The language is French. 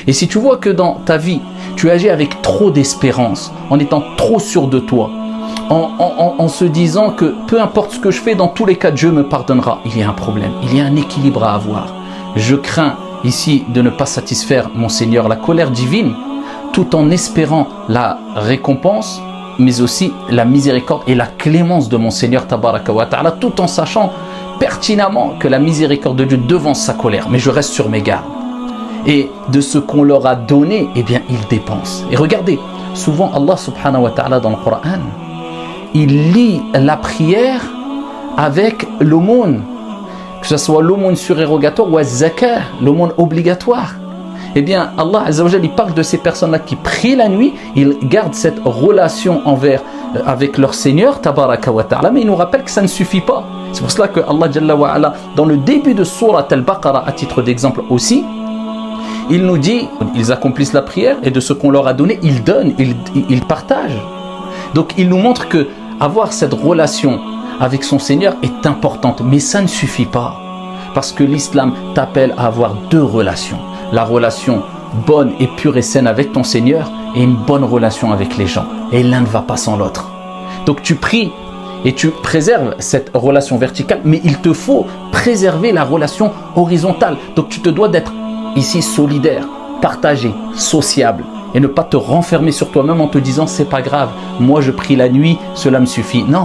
Et si tu vois que dans ta vie, tu agis avec trop d'espérance, en étant trop sûr de toi, en se disant que peu importe ce que je fais, dans tous les cas, Dieu me pardonnera, il y a un problème, il y a un équilibre à avoir. Je crains ici de ne pas satisfaire mon Seigneur, la colère divine, tout en espérant la récompense, mais aussi la miséricorde et la clémence de mon Seigneur Tabaraka wa Ta'ala, tout en sachant pertinemment que la miséricorde de Dieu devance sa colère. Mais je reste sur mes gardes. Et de ce qu'on leur a donné, eh bien, ils dépensent. Et regardez, souvent Allah subhanahu wa ta'ala dans le Coran, il lie la prière avec l'aumône, que ce soit l'aumône surérogatoire ou la zakat, l'aumône obligatoire. Eh bien, Allah Azza wa Jalla, il parle de ces personnes-là qui prient la nuit, ils gardent cette relation avec leur Seigneur, Tabaraka wa Ta'ala, mais il nous rappelle que ça ne suffit pas. C'est pour cela que Allah Jalla wa Ala, dans le début de Surat Al-Baqarah, à titre d'exemple aussi, il nous dit, ils accomplissent la prière et de ce qu'on leur a donné, ils donnent, ils partagent. Donc il nous montre que avoir cette relation avec son Seigneur est importante, mais ça ne suffit pas. Parce que l'islam t'appelle à avoir deux relations. La relation bonne et pure et saine avec ton Seigneur et une bonne relation avec les gens. Et l'un ne va pas sans l'autre. Donc tu pries et tu préserves cette relation verticale, mais il te faut préserver la relation horizontale. Donc tu te dois d'être ici solidaire, partagé, sociable et ne pas te renfermer sur toi-même en te disant c'est pas grave, moi je prie la nuit, cela me suffit. Non.